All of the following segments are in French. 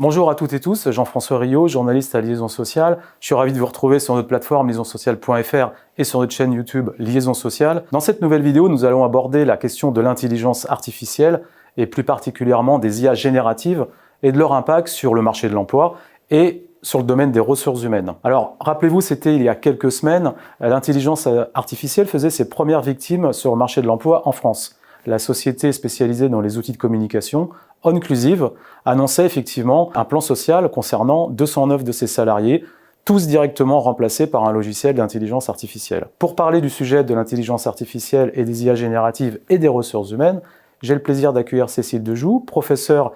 Bonjour à toutes et tous, Jean-François Riot, journaliste à Liaison Sociale. Je suis ravi de vous retrouver sur notre plateforme liaisonsociale.fr et sur notre chaîne YouTube Liaison Sociale. Dans cette nouvelle vidéo, nous allons aborder la question de l'intelligence artificielle et plus particulièrement des IA génératives et de leur impact sur le marché de l'emploi et sur le domaine des ressources humaines. Alors, rappelez-vous, c'était il y a quelques semaines, l'intelligence artificielle faisait ses premières victimes sur le marché de l'emploi en France. La société spécialisée dans les outils de communication, Onclusive, annonçait effectivement un plan social concernant 209 de ses salariés, tous directement remplacés par un logiciel d'intelligence artificielle. Pour parler du sujet de l'intelligence artificielle et des IA génératives et des ressources humaines, j'ai le plaisir d'accueillir Cécile Dejoux, professeure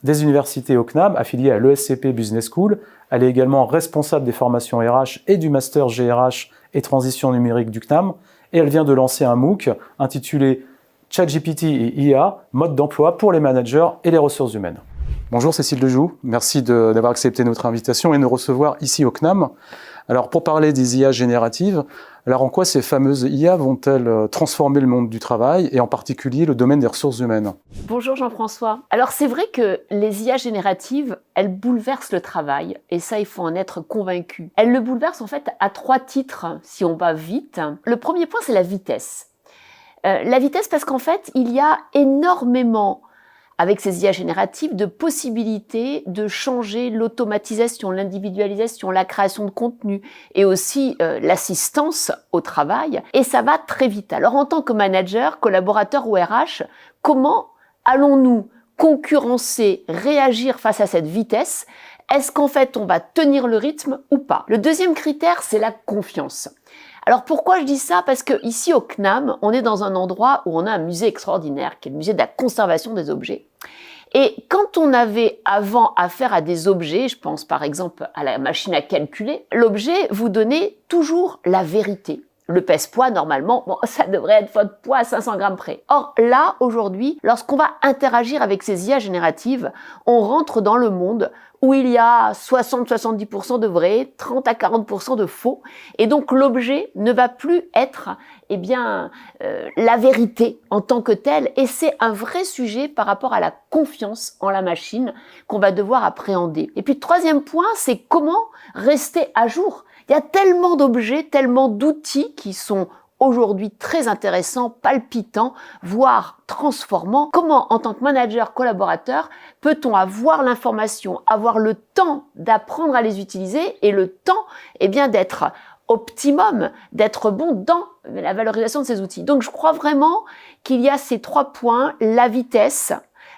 des universités au CNAM, affiliée à l'ESCP Business School. Elle est également responsable des formations RH et du Master GRH et Transition numérique du CNAM. Et elle vient de lancer un MOOC intitulé ChatGPT et IA, mode d'emploi pour les managers et les ressources humaines. Bonjour Cécile Dejoux, merci d'avoir accepté notre invitation et de nous recevoir ici au CNAM. Alors pour parler des IA génératives, alors en quoi ces fameuses IA vont-elles transformer le monde du travail et en particulier le domaine des ressources humaines? Bonjour Jean-François. Alors c'est vrai que les IA génératives, elles bouleversent le travail et ça il faut en être convaincu. Elles le bouleversent en fait à 3 titres si on va vite. Le premier point c'est la vitesse. La vitesse parce qu'en fait, il y a énormément, avec ces IA génératives, de possibilités de changer l'automatisation, l'individualisation, la création de contenu et aussi l'assistance au travail. Et ça va très vite. Alors en tant que manager, collaborateur ou RH, comment allons-nous concurrencer, réagir face à cette vitesse? Est-ce qu'en fait on va tenir le rythme ou pas? Le deuxième critère, c'est la confiance. Alors pourquoi je dis ça? Parce que ici au CNAM, on est dans un endroit où on a un musée extraordinaire, qui est le musée de la conservation des objets. Et quand on avait avant affaire à des objets, je pense par exemple à la machine à calculer, l'objet vous donnait toujours la vérité. Le pèse-poids, normalement, bon, ça devrait être votre poids à 500 grammes près. Or là, aujourd'hui, lorsqu'on va interagir avec ces IA génératives, on rentre dans le monde où il y a 60-70% de vrai, 30 à 40% de faux. Et donc l'objet ne va plus être la vérité en tant que telle. Et c'est un vrai sujet par rapport à la confiance en la machine qu'on va devoir appréhender. Et puis le troisième point, c'est comment rester à jour. Il y a tellement d'objets, tellement d'outils qui sont aujourd'hui très intéressants, palpitants, voire transformants. Comment, en tant que manager collaborateur, peut-on avoir l'information, avoir le temps d'apprendre à les utiliser et le temps d'être optimum, d'être bon dans la valorisation de ces outils. Donc je crois vraiment qu'il y a ces 3 points, la vitesse,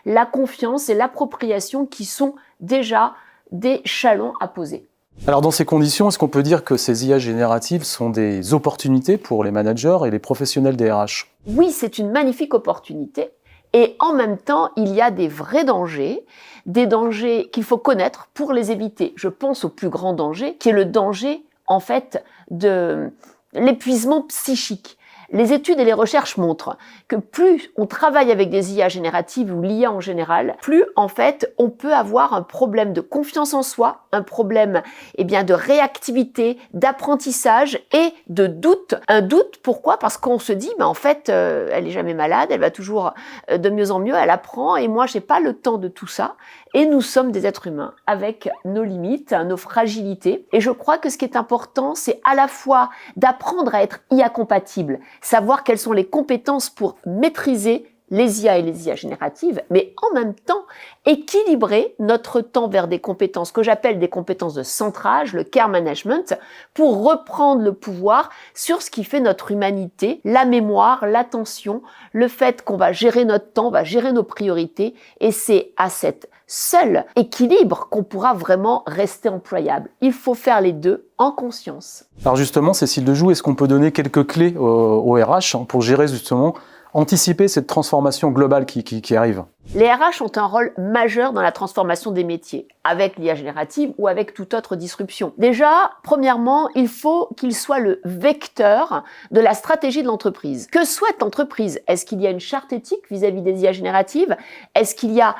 la confiance et l'appropriation qui sont déjà des jalons à poser. Alors dans ces conditions, est-ce qu'on peut dire que ces IA génératives sont des opportunités pour les managers et les professionnels des RH? Oui, c'est une magnifique opportunité. Et en même temps, il y a des vrais dangers, des dangers qu'il faut connaître pour les éviter. Je pense au plus grand danger, qui est le danger, en fait, de l'épuisement psychique. Les études et les recherches montrent que plus on travaille avec des IA génératives ou l'IA en général, plus en fait on peut avoir un problème de confiance en soi, un problème de réactivité, d'apprentissage et de doute. Un doute, pourquoi? Parce qu'on se dit en fait elle est jamais malade, elle va toujours de mieux en mieux, elle apprend et moi j'ai pas le temps de tout ça. Et nous sommes des êtres humains avec nos limites, nos fragilités. Et je crois que ce qui est important, c'est à la fois d'apprendre à être IA compatible, savoir quelles sont les compétences pour maîtriser les IA et les IA génératives, mais en même temps équilibrer notre temps vers des compétences que j'appelle des compétences de centrage, le care management, pour reprendre le pouvoir sur ce qui fait notre humanité, la mémoire, l'attention, le fait qu'on va gérer notre temps, on va gérer nos priorités, et c'est à cette seul équilibre qu'on pourra vraiment rester employable. Il faut faire les deux en conscience. Alors justement, Cécile Dejoux, est-ce qu'on peut donner quelques clés au RH pour gérer justement, anticiper cette transformation globale qui arrive? Les RH ont un rôle majeur dans la transformation des métiers, avec l'IA générative ou avec toute autre disruption. Déjà, premièrement, il faut qu'il soit le vecteur de la stratégie de l'entreprise. Que souhaite l'entreprise? Est-ce qu'il y a une charte éthique vis-à-vis des IA génératives? Est-ce qu'il y a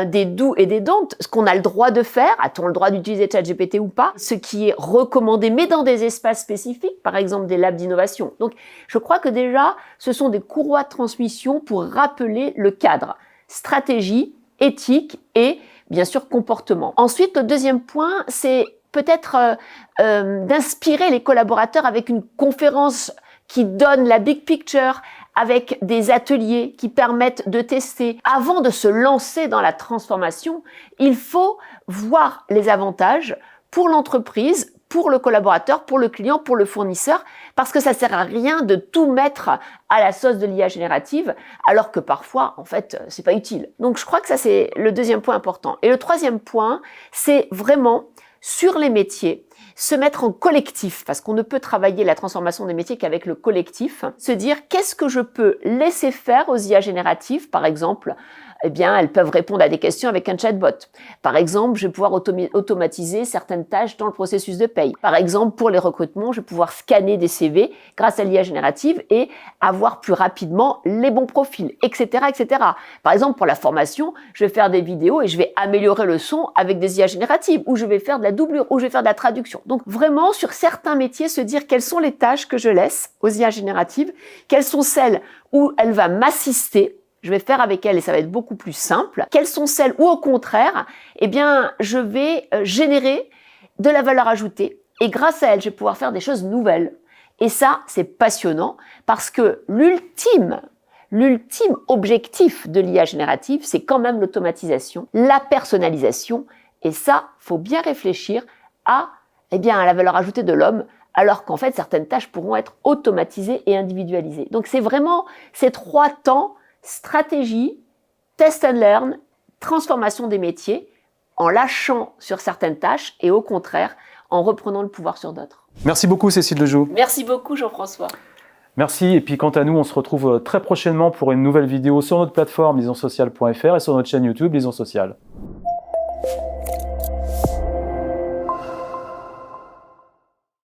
des do's et des don'ts? Ce qu'on a le droit de faire? A-t-on le droit d'utiliser ChatGPT ou pas? Ce qui est recommandé, mais dans des espaces spécifiques, par exemple des labs d'innovation. Donc, je crois que déjà, ce sont des courroies de transmission pour rappeler le cadre. Stratégie, éthique et bien sûr comportement. Ensuite, le deuxième point, c'est peut-être d'inspirer les collaborateurs avec une conférence qui donne la big picture, avec des ateliers qui permettent de tester. Avant de se lancer dans la transformation, il faut voir les avantages pour l'entreprise, pour le collaborateur, pour le client, pour le fournisseur, parce que ça sert à rien de tout mettre à la sauce de l'IA générative, alors que parfois, en fait, c'est pas utile. Donc, je crois que ça, c'est le deuxième point important. Et le troisième point, c'est vraiment sur les métiers, se mettre en collectif, parce qu'on ne peut travailler la transformation des métiers qu'avec le collectif, se dire qu'est-ce que je peux laisser faire aux IA génératives, par exemple, eh bien, elles peuvent répondre à des questions avec un chatbot. Par exemple, je vais pouvoir automatiser certaines tâches dans le processus de paye. Par exemple, pour les recrutements, je vais pouvoir scanner des CV grâce à l'IA générative et avoir plus rapidement les bons profils, etc., etc. Par exemple, pour la formation, je vais faire des vidéos et je vais améliorer le son avec des IA génératives, ou je vais faire de la doublure, ou je vais faire de la traduction. Donc, vraiment, sur certains métiers, se dire quelles sont les tâches que je laisse aux IA génératives, quelles sont celles où elle va m'assister, je vais faire avec elle et ça va être beaucoup plus simple. Quelles sont celles où, au contraire, eh bien, je vais générer de la valeur ajoutée et grâce à elle, je vais pouvoir faire des choses nouvelles. Et ça, c'est passionnant parce que l'ultime objectif de l'IA générative, c'est quand même l'automatisation, la personnalisation. Et ça, faut bien réfléchir à, eh bien, à la valeur ajoutée de l'homme, alors qu'en fait, certaines tâches pourront être automatisées et individualisées. Donc, c'est vraiment ces trois temps: stratégie, test and learn, transformation des métiers, en lâchant sur certaines tâches et au contraire, en reprenant le pouvoir sur d'autres. Merci beaucoup Cécile Lejoux. Merci beaucoup Jean-François. Merci, et puis quant à nous, on se retrouve très prochainement pour une nouvelle vidéo sur notre plateforme liaisonsociale.fr et sur notre chaîne YouTube Liaison Sociale.